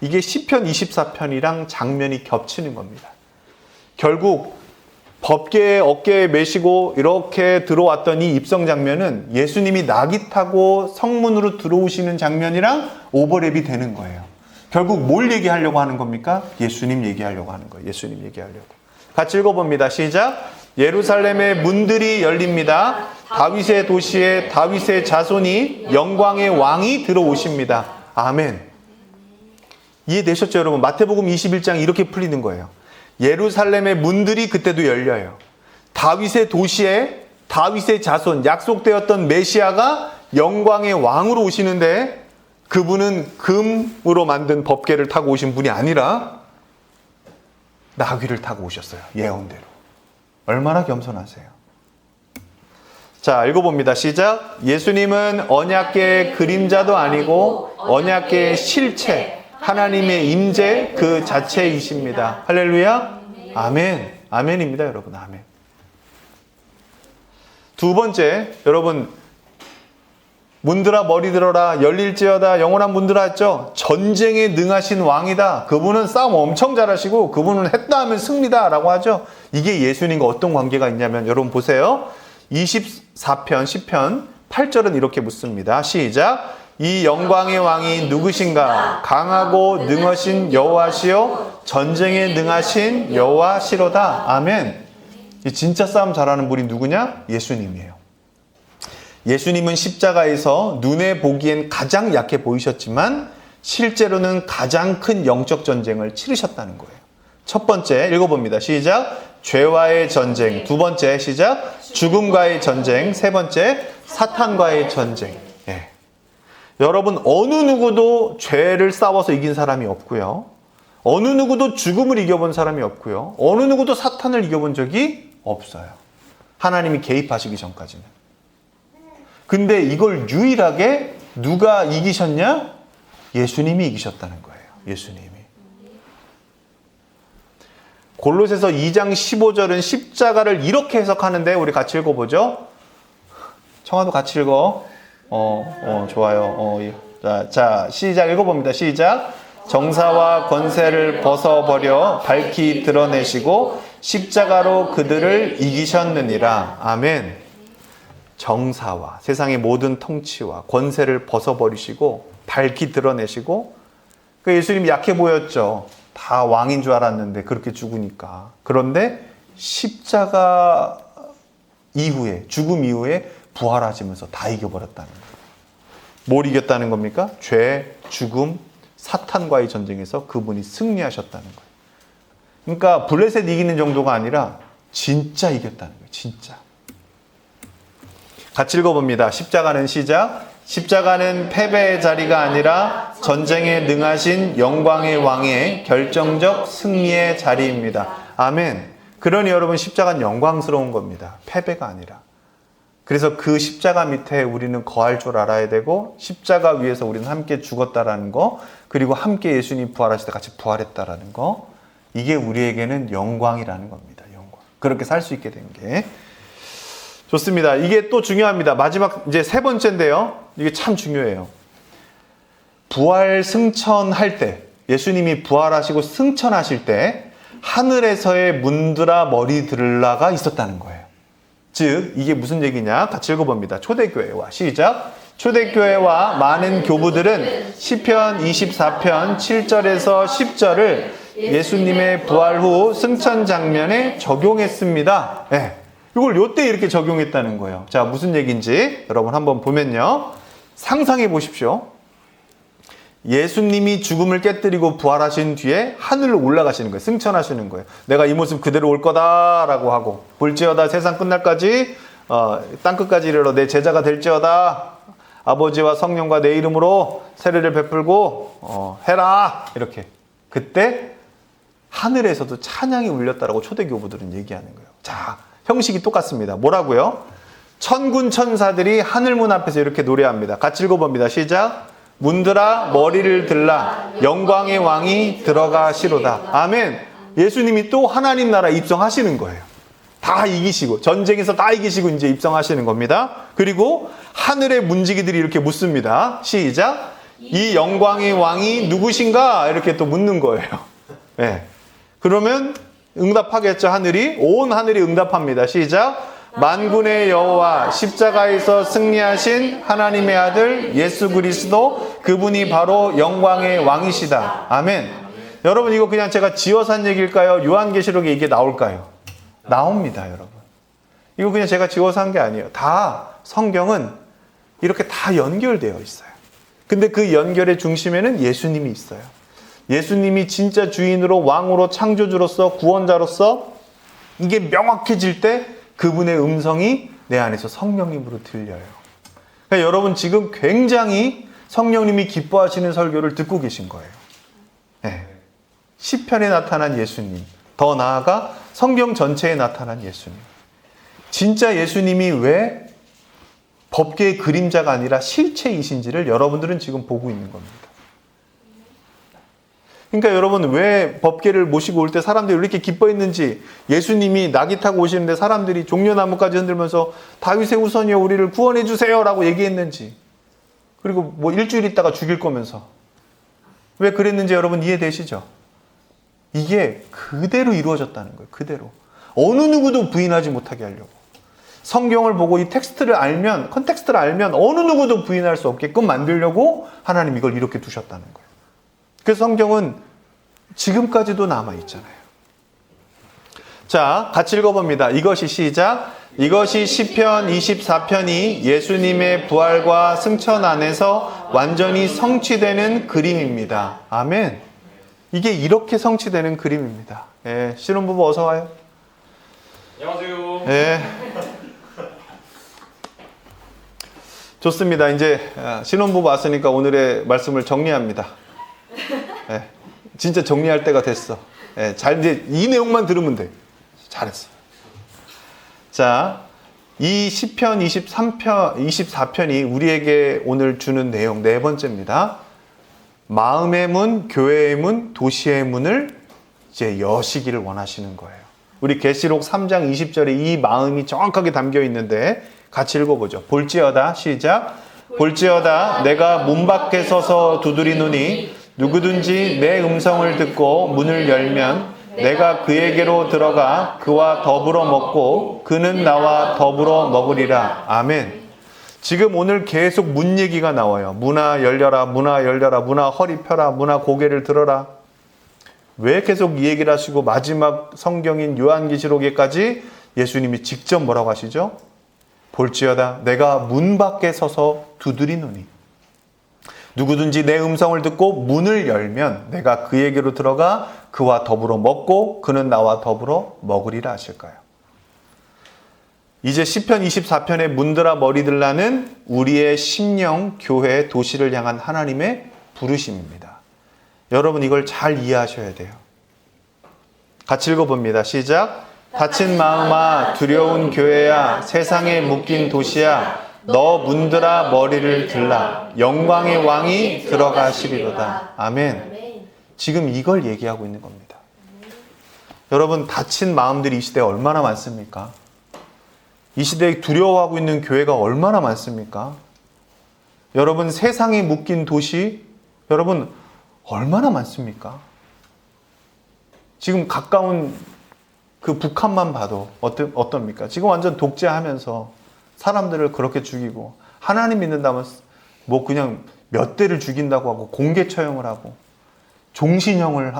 이게 시편 24편이랑 장면이 겹치는 겁니다. 결국 법궤에 어깨에 메시고 이렇게 들어왔던 이 입성 장면은 예수님이 나귀 타고 성문으로 들어오시는 장면이랑 오버랩이 되는 거예요. 결국 뭘 얘기하려고 하는 겁니까? 예수님 얘기하려고 하는 거예요. 예수님 얘기하려고. 같이 읽어봅니다. 시작. 예루살렘의 문들이 열립니다. 다윗의 도시에 다윗의 자손이 영광의 왕이 들어오십니다. 아멘. 이해되셨죠, 여러분? 마태복음 21장 이렇게 풀리는 거예요. 예루살렘의 문들이 그때도 열려요. 다윗의 도시에 다윗의 자손, 약속되었던 메시아가 영광의 왕으로 오시는데 그분은 금으로 만든 법궤를 타고 오신 분이 아니라 나귀를 타고 오셨어요. 예언대로. 얼마나 겸손하세요. 자, 읽어봅니다. 시작. 예수님은 언약궤의 그림자도 아니고 언약궤의 실체, 하나님의 임재 그 자체이십니다. 할렐루야. 아멘. 아멘입니다, 여러분. 아멘. 두 번째, 여러분 문들아 머리 들어라 열릴지어다 영원한 문들아 했죠. 전쟁에 능하신 왕이다. 그분은 싸움 엄청 잘하시고 그분은 했다 하면 승리다 라고 하죠. 이게 예수님과 어떤 관계가 있냐면 여러분 보세요. 24편 10편 8절은 이렇게 묻습니다. 시작. 이 영광의 왕이 누구신가? 강하고 능하신 여호와시요 전쟁에 능하신 여호와시로다. 아멘. 진짜 싸움 잘하는 분이 누구냐? 예수님이에요. 예수님은 십자가에서 눈에 보기엔 가장 약해 보이셨지만 실제로는 가장 큰 영적 전쟁을 치르셨다는 거예요. 첫 번째 읽어봅니다. 시작. 죄와의 전쟁. 두 번째 시작. 죽음과의 전쟁. 세 번째 사탄과의 전쟁. 여러분 어느 누구도 죄를 싸워서 이긴 사람이 없고요. 어느 누구도 죽음을 이겨본 사람이 없고요. 어느 누구도 사탄을 이겨본 적이 없어요. 하나님이 개입하시기 전까지는. 근데 이걸 유일하게 누가 이기셨냐? 예수님이 이기셨다는 거예요. 예수님이. 골로새서 2장 15절은 십자가를 이렇게 해석하는데 우리 같이 읽어보죠. 청아도 같이 읽어. 좋아요. 자, 시작 읽어봅니다. 시작. 정사와 권세를 벗어버려 밝히 드러내시고 십자가로 그들을 이기셨느니라. 아멘. 정사와 세상의 모든 통치와 권세를 벗어버리시고 밝히 드러내시고, 그 예수님이 약해 보였죠. 다 왕인 줄 알았는데 그렇게 죽으니까. 그런데 십자가 이후에, 죽음 이후에 부활하시면서 다 이겨버렸다는 거예요. 뭘 이겼다는 겁니까? 죄, 죽음, 사탄과의 전쟁에서 그분이 승리하셨다는 거예요. 그러니까 블레셋 이기는 정도가 아니라 진짜 이겼다는 거예요. 진짜. 같이 읽어봅니다. 십자가는 시작. 십자가는 패배의 자리가 아니라 전쟁에 능하신 영광의 왕의 결정적 승리의 자리입니다. 아멘. 그러니 여러분, 십자가는 영광스러운 겁니다. 패배가 아니라. 그래서 그 십자가 밑에 우리는 거할 줄 알아야 되고, 십자가 위에서 우리는 함께 죽었다라는 거, 그리고 함께 예수님 부활하실 때 같이 부활했다라는 거, 이게 우리에게는 영광이라는 겁니다. 영광. 그렇게 살 수 있게 된 게. 좋습니다. 이게 또 중요합니다. 마지막 이제 세 번째인데요. 이게 참 중요해요. 부활 승천할 때, 예수님이 부활하시고 승천하실 때 하늘에서의 문드라 머리 들라가 있었다는 거예요. 즉 이게 무슨 얘기냐? 같이 읽어봅니다. 초대교회와 시작. 초대교회와 많은 교부들은 시편 24편 7절에서 10절을 예수님의 부활 후 승천 장면에 적용했습니다. 네. 이걸 요때 이렇게 적용했다는 거예요. 자, 무슨 얘기인지 여러분 한번 보면요. 상상해 보십시오. 예수님이 죽음을 깨뜨리고 부활하신 뒤에 하늘로 올라가시는 거예요. 승천하시는 거예요. 내가 이 모습 그대로 올 거다라고 하고, 볼지어다 세상 끝날까지 땅끝까지 이르러 내 제자가 될지어다. 아버지와 성령과 내 이름으로 세례를 베풀고 해라. 이렇게. 그때 하늘에서도 찬양이 울렸다라고 초대교부들은 얘기하는 거예요. 자, 형식이 똑같습니다. 뭐라고요? 천군 천사들이 하늘문 앞에서 이렇게 노래합니다. 같이 읽어봅니다. 시작. 문들아 머리를 들라 영광의 왕이 들어가시로다. 아멘. 예수님이 또 하나님 나라 입성하시는 거예요. 다 이기시고, 전쟁에서 다 이기시고 이제 입성하시는 겁니다. 그리고 하늘의 문지기들이 이렇게 묻습니다. 시작. 이 영광의 왕이 누구신가? 이렇게 또 묻는 거예요. 네. 그러면 응답하겠죠. 하늘이. 온 하늘이 응답합니다. 시작. 만군의 여호와 십자가에서 승리하신 하나님의 아들 예수 그리스도, 그분이 바로 영광의 왕이시다. 아멘. 여러분, 이거 그냥 제가 지어서 한 얘기일까요? 요한계시록에 이게 나올까요? 나옵니다, 여러분. 이거 그냥 제가 지어서 한 게 아니에요. 다 성경은 이렇게 다 연결되어 있어요. 근데 그 연결의 중심에는 예수님이 있어요. 예수님이 진짜 주인으로, 왕으로, 창조주로서, 구원자로서 이게 명확해질 때 그분의 음성이 내 안에서 성령님으로 들려요. 그러니까 여러분, 지금 굉장히 성령님이 기뻐하시는 설교를 듣고 계신 거예요. 네. 시편에 나타난 예수님, 더 나아가 성경 전체에 나타난 예수님. 진짜 예수님이 왜 법계의 그림자가 아니라 실체이신지를 여러분들은 지금 보고 있는 겁니다. 그러니까 여러분, 왜 법궤를 모시고 올 때 사람들이 왜 이렇게 기뻐했는지, 예수님이 나귀 타고 오시는데 사람들이 종려나무까지 흔들면서 다윗의 후손이여 우리를 구원해 주세요 라고 얘기했는지, 그리고 뭐 일주일 있다가 죽일 거면서 왜 그랬는지 여러분 이해되시죠? 이게 그대로 이루어졌다는 거예요. 그대로. 어느 누구도 부인하지 못하게 하려고. 성경을 보고 이 텍스트를 알면, 컨텍스트를 알면 어느 누구도 부인할 수 없게끔 만들려고 하나님 이걸 이렇게 두셨다는 거예요. 그래서 성경은 지금까지도 남아있잖아요. 자, 같이 읽어봅니다. 이것이 시작. 이것이 시편 24편이 예수님의 부활과 승천 안에서 완전히 성취되는 그림입니다. 아멘. 이게 이렇게 성취되는 그림입니다. 예, 신혼부부 어서 와요. 안녕하세요. 예. 좋습니다. 이제 신혼부부 왔으니까 오늘의 말씀을 정리합니다. 네. 진짜 정리할 때가 됐어. 예, 이제 이 내용만 들으면 돼. 잘했어. 자, 이 시편 24편이 우리에게 오늘 주는 내용 네 번째입니다. 마음의 문, 교회의 문, 도시의 문을 이제 여시기를 원하시는 거예요. 우리 계시록 3장 20절에 이 마음이 정확하게 담겨 있는데 같이 읽어보죠. 볼지어다, 시작. 볼지어다 내가 문 밖에 서서 두드리노니 누구든지 내 음성을 듣고 문을 열면 내가 그에게로 들어가 그와 더불어 먹고 그는 나와 더불어 먹으리라. 아멘. 지금 오늘 계속 문 얘기가 나와요. 문아 열려라, 문아 열려라, 문아 허리 펴라, 문아 고개를 들어라. 왜 계속 이 얘기를 하시고 마지막 성경인 요한계시록에까지 예수님이 직접 뭐라고 하시죠? 볼지어다 내가 문 밖에 서서 두드리노니 누구든지 내 음성을 듣고 문을 열면 내가 그에게로 들어가 그와 더불어 먹고 그는 나와 더불어 먹으리라 하실까요? 이제 시편 24편의 문들아 머리들라는 우리의 심령, 교회, 도시를 향한 하나님의 부르심입니다. 여러분 이걸 잘 이해하셔야 돼요. 같이 읽어봅니다. 시작. 다친 마음아 두려운 교회야 세상에 묶인 도시야 너 문들아 머리를 들라 영광의 왕이 들어가시리로다. 아멘. 지금 이걸 얘기하고 있는 겁니다. 여러분 다친 마음들이 이 시대에 얼마나 많습니까? 이 시대에 두려워하고 있는 교회가 얼마나 많습니까? 여러분 세상에 묶인 도시 여러분 얼마나 많습니까? 지금 가까운 그 북한만 봐도 어떻습니까? 지금 완전 독재하면서 사람들을 그렇게 죽이고 하나님 믿는다면 뭐 그냥 몇 대를 죽인다고 하고 공개 처형을 하고 종신형을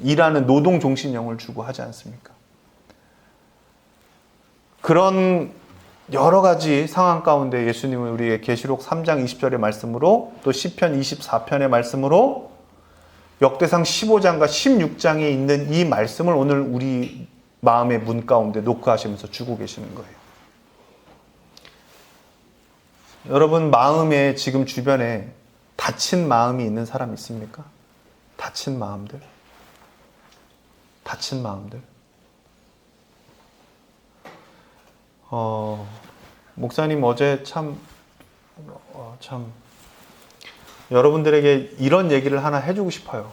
일하는 노동 종신형을 주고 하지 않습니까? 그런 여러 가지 상황 가운데 예수님은 우리의 계시록 3장 20절의 말씀으로 또 시편 24편의 말씀으로 역대상 15장과 16장에 있는 이 말씀을 오늘 우리 마음의 문 가운데 녹화하시면서 주고 계시는 거예요. 여러분 마음에 지금 주변에 다친 마음이 있는 사람 있습니까? 다친 마음들. 다친 마음들. 목사님 어제 참 여러분들에게 이런 얘기를 하나 해주고 싶어요.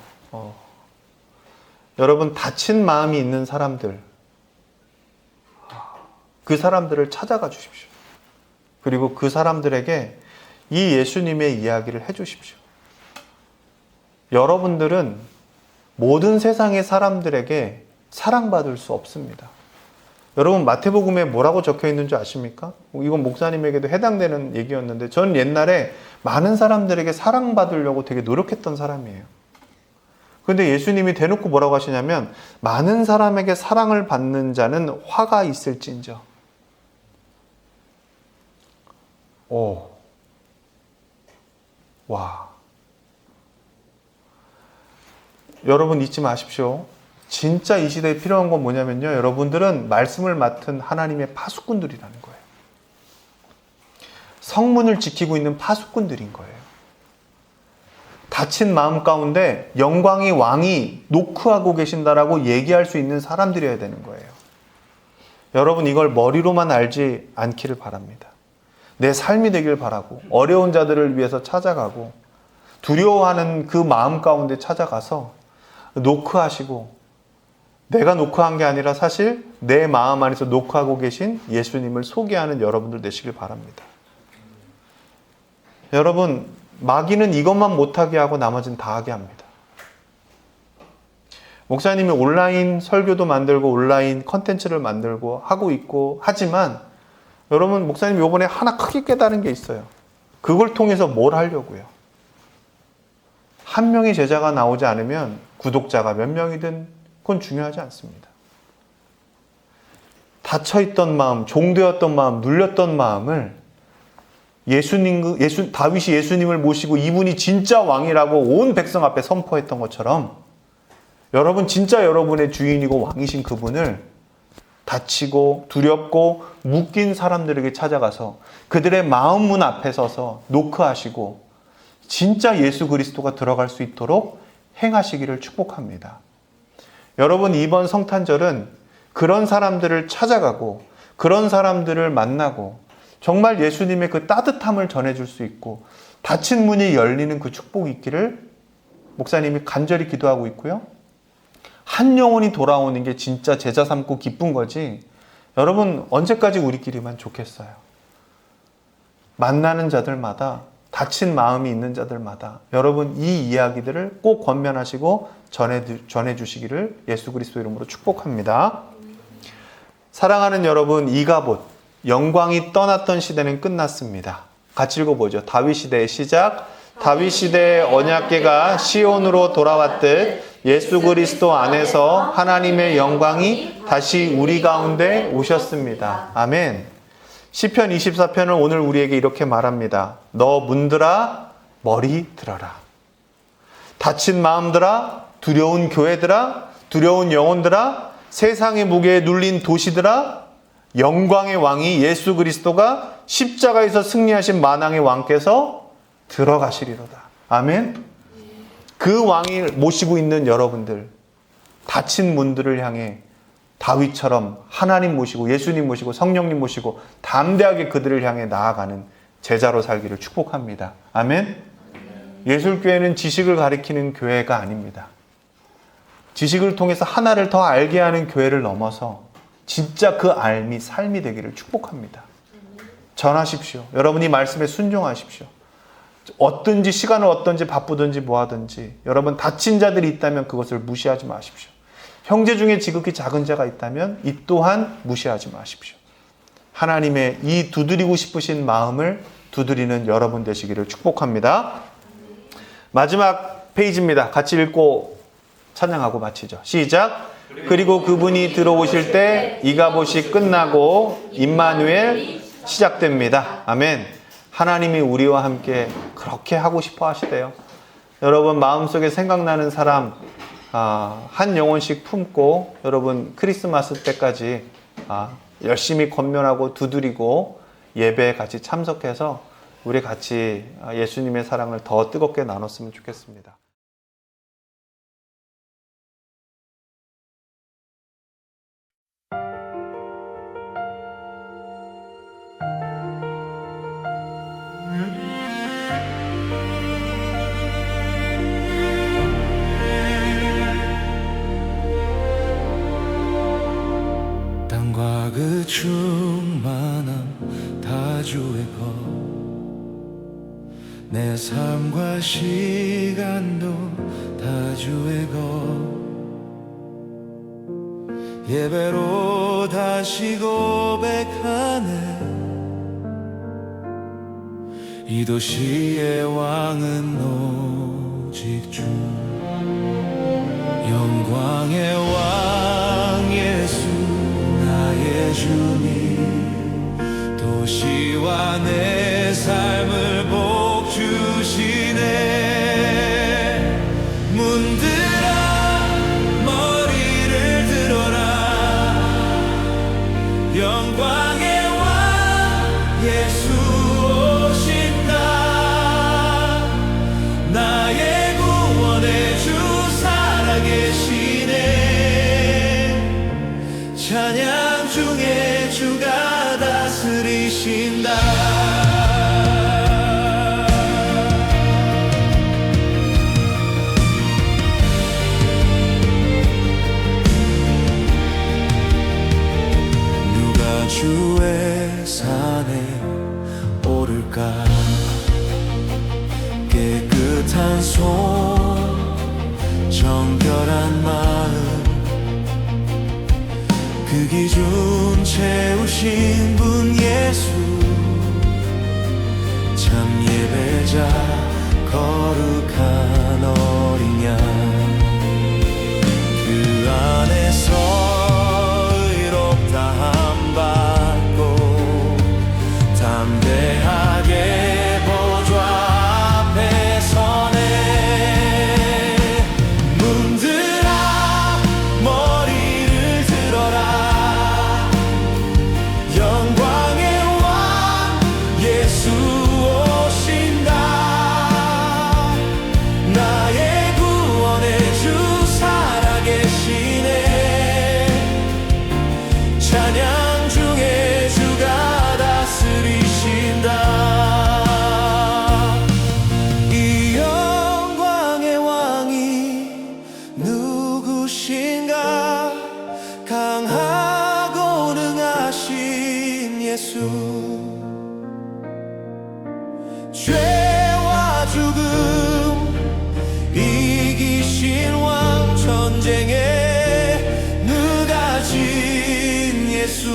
여러분 다친 마음이 있는 사람들 그 사람들을 찾아가 주십시오. 그리고 그 사람들에게 이 예수님의 이야기를 해주십시오. 여러분들은 모든 세상의 사람들에게 사랑받을 수 없습니다. 여러분 마태복음에 뭐라고 적혀 있는 줄 아십니까? 이건 목사님에게도 해당되는 얘기였는데 전 옛날에 많은 사람들에게 사랑받으려고 되게 노력했던 사람이에요. 그런데 예수님이 대놓고 뭐라고 하시냐면 많은 사람에게 사랑을 받는 자는 화가 있을진저. 와. 여러분 잊지 마십시오. 진짜 이 시대에 필요한 건 뭐냐면요. 여러분들은 말씀을 맡은 하나님의 파수꾼들이라는 거예요. 성문을 지키고 있는 파수꾼들인 거예요. 다친 마음 가운데 영광의 왕이 노크하고 계신다라고 얘기할 수 있는 사람들이어야 되는 거예요. 여러분 이걸 머리로만 알지 않기를 바랍니다. 내 삶이 되길 바라고 어려운 자들을 위해서 찾아가고 두려워하는 그 마음 가운데 찾아가서 노크하시고 내가 노크한 게 아니라 사실 내 마음 안에서 노크하고 계신 예수님을 소개하는 여러분들 되시길 바랍니다. 여러분 마귀는 이것만 못하게 하고 나머지는 다 하게 합니다. 목사님이 온라인 설교도 만들고 온라인 컨텐츠를 만들고 하고 있고 하지만 여러분 목사님 이번에 하나 크게 깨달은 게 있어요. 그걸 통해서 뭘 하려고요? 한 명의 제자가 나오지 않으면 구독자가 몇 명이든 그건 중요하지 않습니다. 닫혀있던 마음, 종되었던 마음, 눌렸던 마음을 다윗이 예수님을 모시고 이분이 진짜 왕이라고 온 백성 앞에 선포했던 것처럼 여러분 진짜 여러분의 주인이고 왕이신 그분을 다치고 두렵고 묶인 사람들에게 찾아가서 그들의 마음 문 앞에 서서 노크하시고 진짜 예수 그리스도가 들어갈 수 있도록 행하시기를 축복합니다. 여러분, 이번 성탄절은 그런 사람들을 찾아가고 그런 사람들을 만나고 정말 예수님의 그 따뜻함을 전해줄 수 있고 닫힌 문이 열리는 그 축복이 있기를 목사님이 간절히 기도하고 있고요. 한 영혼이 돌아오는 게 진짜 제자 삼고 기쁜 거지, 여러분 언제까지 우리끼리만 좋겠어요. 만나는 자들마다, 닫힌 마음이 있는 자들마다 여러분 이 이야기들을 꼭 권면하시고 전해주시기를 예수 그리스도 이름으로 축복합니다. 사랑하는 여러분, 이가봇, 영광이 떠났던 시대는 끝났습니다. 같이 읽어보죠. 다윗 시대의 시작. 다윗 시대의 언약궤가 시온으로 돌아왔듯 예수 그리스도 안에서 하나님의 영광이 다시 우리 가운데 오셨습니다. 아멘. 시편 24편은 오늘 우리에게 이렇게 말합니다. 너 문들아 머리 들어라. 닫힌 마음들아, 두려운 교회들아, 두려운 영혼들아, 세상의 무게에 눌린 도시들아, 영광의 왕이 예수 그리스도가 십자가에서 승리하신 만왕의 왕께서 들어가시리로다. 아멘. 그 왕을 모시고 있는 여러분들, 닫힌 문들을 향해 다윗처럼 하나님 모시고 예수님 모시고 성령님 모시고 담대하게 그들을 향해 나아가는 제자로 살기를 축복합니다. 아멘. 예술교회는 지식을 가리키는 교회가 아닙니다. 지식을 통해서 하나를 더 알게 하는 교회를 넘어서 진짜 그 삶이 삶이 되기를 축복합니다. 전하십시오. 여러분이 말씀에 순종하십시오. 어떤지 시간을 어떤지 바쁘든지 뭐하든지 여러분 다친 자들이 있다면 그것을 무시하지 마십시오. 형제 중에 지극히 작은 자가 있다면 이 또한 무시하지 마십시오. 하나님의 이 두드리고 싶으신 마음을 두드리는 여러분 되시기를 축복합니다. 마지막 페이지입니다. 같이 읽고 찬양하고 마치죠. 시작. 그리고 그분이 들어오실 때 이가봇이 끝나고 임마누엘 시작됩니다. 아멘. 하나님이 우리와 함께 그렇게 하고 싶어 하시대요. 여러분 마음속에 생각나는 사람 한 영혼씩 품고 여러분 크리스마스 때까지 열심히 권면하고 두드리고 예배에 같이 참석해서 우리 같이 예수님의 사랑을 더 뜨겁게 나눴으면 좋겠습니다. 땅과 그 충만한 다주의 것 내 삶과 시간도 다주의 것 예배로 다시 고백하네 이 도시의 왕은 오직 주 영광의 왕 예수 나의 주님 도시와 내 삶을 복주시네 문들아 머리를 들어라 영광의 왕 예수 오신다 나의 구원의 주 살아계시네 찬양 중에 주가 다스리신다 누가 주의 산에 오를까 깨끗한 손 정결한 마음 그 기준 채우신 분 예수 참 예배자 거룩한 어린 양 그 안에서 의롭다함 받고 담대하게 보좌 앞에 서네 문들아 머리를 들어라 영광의 왕 예수 오신다 나의 구원의 죄와 죽음 이기신 왕 전쟁에 누가 진 예수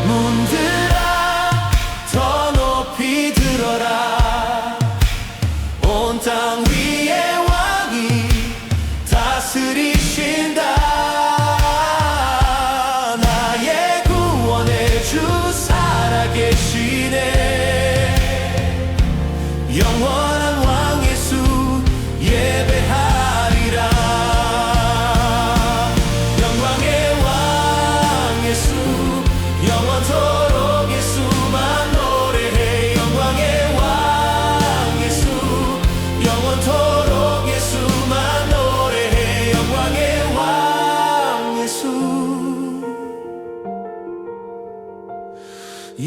문들아 더 높이 들어라 온 땅 위에 왕이 다스리신다 나의 구원의 주 살아계시네 영원한 왕 예수 예배하리라 영광의 왕 예수 영원토록 예수만 노래해 영광의 왕 예수 영원토록 예수만 노래해 영광의 왕 예수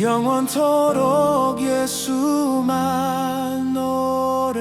영원토록 예수만 노래해